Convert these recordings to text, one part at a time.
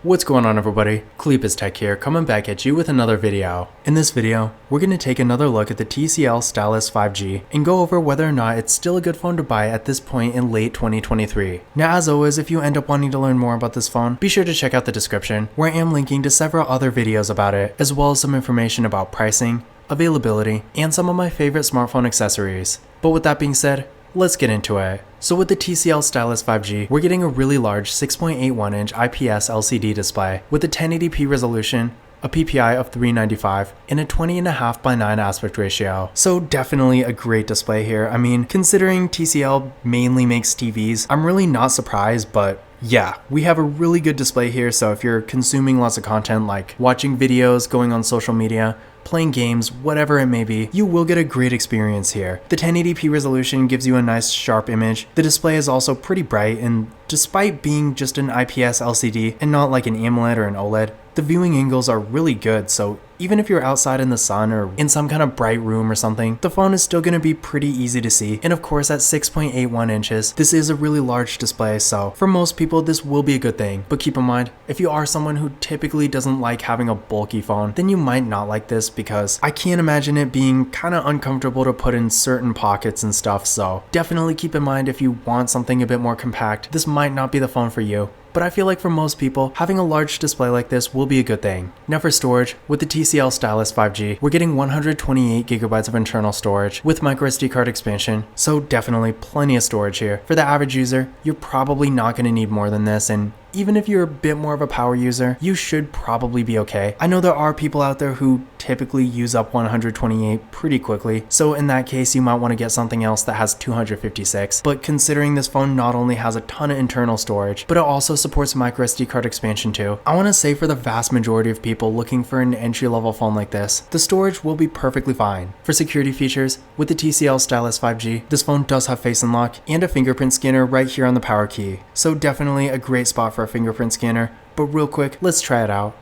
What's going on, everybody? Cleepus Tech here, coming back at you with another video. In this video, we're going to take another look at the TCL Stylus 5G and go over whether or not it's still a good phone to buy at this point in late 2023. Now, as always, if you end up wanting to learn more about this phone, be sure to check out the description, where I am linking to several other videos about it, as well as some information about pricing, availability, and some of my favorite smartphone accessories. But with that being said, let's get into it. So with the TCL Stylus 5G, we're getting a really large 6.81-inch IPS LCD display with a 1080p resolution, a PPI of 395, and a 20.5:9 aspect ratio. So definitely a great display here. I mean, considering TCL mainly makes TVs, I'm really not surprised, but yeah, we have a really good display here. So if you're consuming lots of content like watching videos, going on social media, playing games, whatever it may be, you will get a great experience here. The 1080p resolution gives you a nice sharp image. The display is also pretty bright, and despite being just an IPS LCD and not like an AMOLED or an OLED, the viewing angles are really good, so even if you're outside in the sun or in some kind of bright room or something, the phone is still going to be pretty easy to see. And of course, at 6.81 inches, this is a really large display, so for most people, this will be a good thing. But keep in mind, if you are someone who typically doesn't like having a bulky phone, then you might not like this, because I can't imagine it being kind of uncomfortable to put in certain pockets and stuff. So definitely keep in mind, if you want something a bit more compact, this might not be the phone for you. But I feel like for most people, having a large display like this will be a good thing. Now for storage, with the TCL Stylus 5G, we're getting 128GB of internal storage with microSD card expansion, so definitely plenty of storage here. For the average user, you're probably not going to need more than this, and even if you're a bit more of a power user, you should probably be okay. I know there are people out there who typically use up 128 pretty quickly, so in that case you might want to get something else that has 256. But considering this phone not only has a ton of internal storage, but it also supports microSD card expansion too, I want to say for the vast majority of people looking for an entry-level phone like this, the storage will be perfectly fine. For security features, with the TCL Stylus 5G, this phone does have Face Unlock and a fingerprint scanner right here on the power key, so definitely a great spot for a fingerprint scanner. But real quick, let's try it out.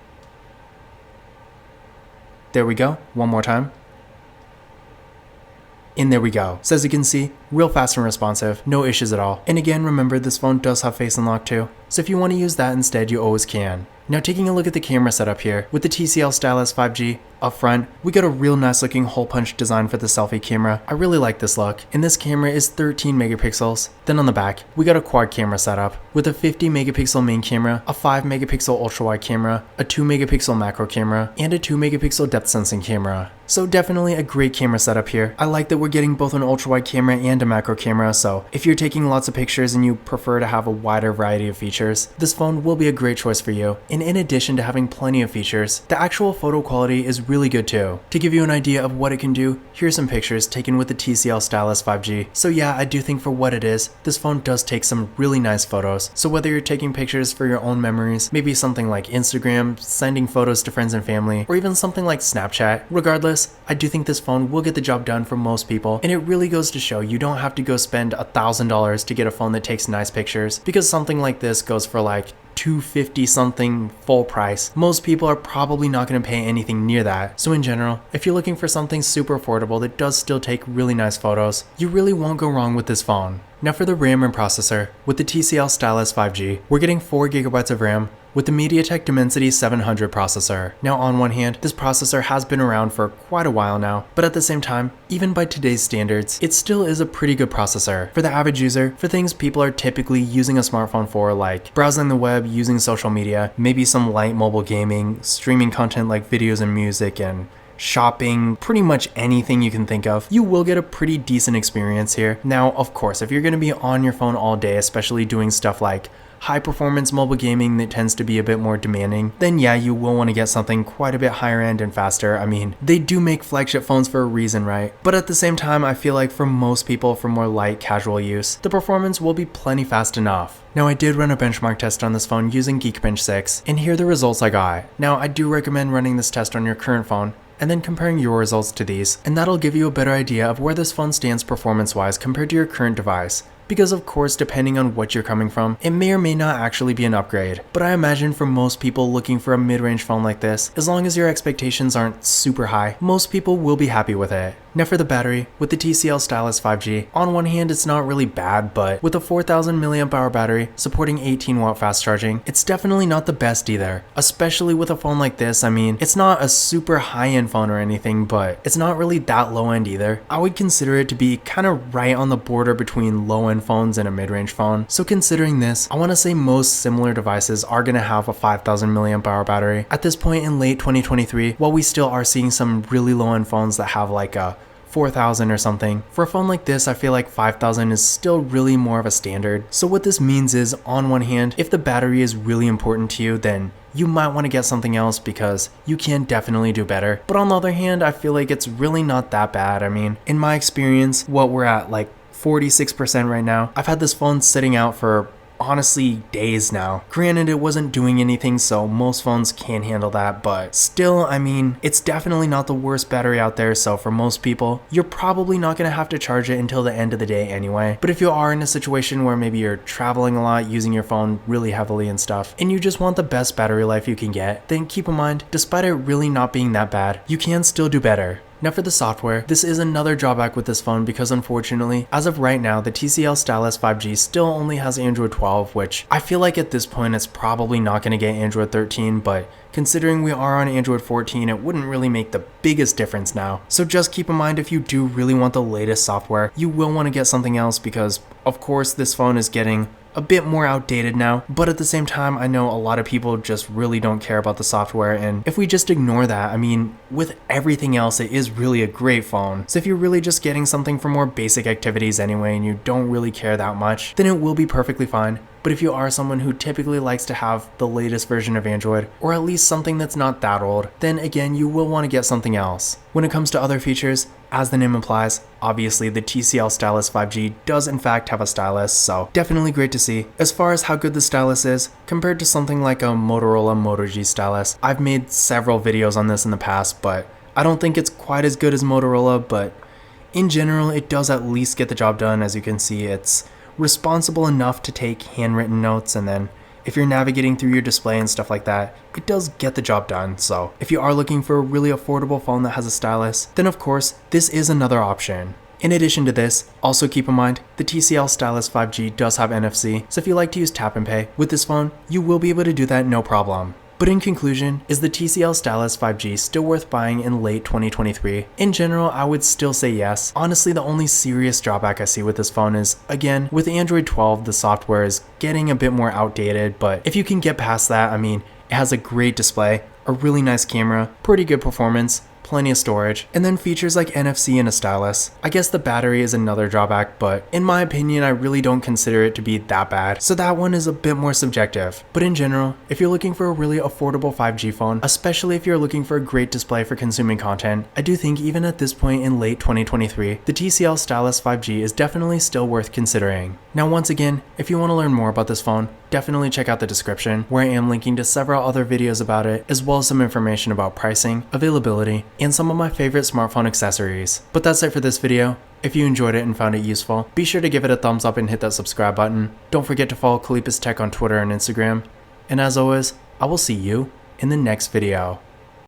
There we go, one more time. And there we go. So as you can see, real fast and responsive, no issues at all. And again, remember, this phone does have Face Unlock too, so if you want to use that instead, you always can. Now taking a look at the camera setup here, with the TCL Stylus 5G, up front, we got a real nice looking hole punch design for the selfie camera. I really like this look, and this camera is 13 megapixels. Then on the back, we got a quad camera setup, with a 50 megapixel main camera, a 5 megapixel ultra wide camera, a 2 megapixel macro camera, and a 2 megapixel depth sensing camera. So definitely a great camera setup here. I like that we're getting both an ultra wide camera and a macro camera, so if you're taking lots of pictures and you prefer to have a wider variety of features, this phone will be a great choice for you. And in addition to having plenty of features, the actual photo quality is really good too. To give you an idea of what it can do, here's some pictures taken with the TCL Stylus 5G. So yeah, I do think for what it is, this phone does take some really nice photos. So whether you're taking pictures for your own memories, maybe something like Instagram, sending photos to friends and family, or even something like Snapchat, regardless, I do think this phone will get the job done for most people. And it really goes to show you don't have to go spend $1,000 to get a phone that takes nice pictures, because something like this goes for like $250 something full price. Most people are probably not going to pay anything near that. So in general, if you're looking for something super affordable that does still take really nice photos, you really won't go wrong with this phone. Now for the RAM and processor, with the TCL Stylus 5G, we're getting 4GB of RAM with the MediaTek Dimensity 700 processor. Now on one hand, this processor has been around for quite a while now, but at the same time, even by today's standards, it still is a pretty good processor. For the average user, for things people are typically using a smartphone for, like browsing the web, using social media, maybe some light mobile gaming, streaming content like videos and music, and shopping, pretty much anything you can think of, you will get a pretty decent experience here. Now, of course, if you're going to be on your phone all day, especially doing stuff like high performance mobile gaming that tends to be a bit more demanding, then yeah, you will want to get something quite a bit higher end and faster. I mean, they do make flagship phones for a reason, right? But at the same time, I feel like for most people, for more light casual use, the performance will be plenty fast enough. Now I did run a benchmark test on this phone using Geekbench 6, and here are the results I got. Now I do recommend running this test on your current phone, and then comparing your results to these, and that'll give you a better idea of where this phone stands performance-wise compared to your current device. Because of course, depending on what you're coming from, it may or may not actually be an upgrade. But I imagine for most people looking for a mid-range phone like this, as long as your expectations aren't super high, most people will be happy with it. Now for the battery, with the TCL Stylus 5G, on one hand it's not really bad, but with a 4000 mAh battery supporting 18 watt fast charging, it's definitely not the best either. Especially with a phone like this, I mean, it's not a super high-end phone or anything, but it's not really that low-end either. I would consider it to be kind of right on the border between low-end phones and a mid-range phone. So considering this, I want to say most similar devices are going to have a 5000 mAh battery. At this point in late 2023, while we still are seeing some really low-end phones that have like a 4000 or something, for a phone like this I feel like 5000 is still really more of a standard. So what this means is, on one hand, if the battery is really important to you, then you might want to get something else because you can definitely do better. But on the other hand, I feel like it's really not that bad. I mean, in my experience, what we're at like 46% right now, I've had this phone sitting out for honestly days now. Granted, it wasn't doing anything, so most phones can handle that, but still, I mean, it's definitely not the worst battery out there. So for most people, you're probably not going to have to charge it until the end of the day anyway. But if you are in a situation where maybe you're traveling a lot, using your phone really heavily and stuff, and you just want the best battery life you can get, then keep in mind, despite it really not being that bad, you can still do better. Now for the software, this is another drawback with this phone because unfortunately, as of right now, the TCL Stylus 5G still only has Android 12, which I feel like at this point it's probably not going to get Android 13, but considering we are on Android 14, it wouldn't really make the biggest difference now. So just keep in mind, if you do really want the latest software, you will want to get something else because, of course, this phone is getting a bit more outdated now, but at the same time, I know a lot of people just really don't care about the software, and if we just ignore that, I mean, with everything else, it is really a great phone. So if you're really just getting something for more basic activities anyway, and you don't really care that much, then it will be perfectly fine. But if you are someone who typically likes to have the latest version of Android, or at least something that's not that old, then again, you will want to get something else. When it comes to other features, as the name implies, obviously the TCL Stylus 5G does in fact have a stylus, so definitely great to see. As far as how good the stylus is, compared to something like a Motorola Moto G stylus, I've made several videos on this in the past, but I don't think it's quite as good as Motorola, but in general, it does at least get the job done. As you can see, it's responsible enough to take handwritten notes, and then if you're navigating through your display and stuff like that, it does get the job done. So if you are looking for a really affordable phone that has a stylus, then of course, this is another option. In addition to this, also keep in mind, the TCL Stylus 5G does have NFC, so if you like to use tap and pay with this phone, you will be able to do that no problem. But in conclusion, is the TCL Stylus 5G still worth buying in late 2023? In general, I would still say yes. Honestly, the only serious drawback I see with this phone is, again, with Android 12, the software is getting a bit more outdated, but if you can get past that, I mean, it has a great display, a really nice camera, pretty good performance, plenty of storage, and then features like NFC and a stylus. I guess the battery is another drawback, but in my opinion, I really don't consider it to be that bad, so that one is a bit more subjective. But in general, if you're looking for a really affordable 5G phone, especially if you're looking for a great display for consuming content, I do think even at this point in late 2023, the TCL Stylus 5G is definitely still worth considering. Now once again, if you want to learn more about this phone, definitely check out the description, where I am linking to several other videos about it, as well as some information about pricing, availability, and some of my favorite smartphone accessories. But that's it for this video. If you enjoyed it and found it useful, be sure to give it a thumbs up and hit that subscribe button. Don't forget to follow Kalipus Tech on Twitter and Instagram. And as always, I will see you in the next video.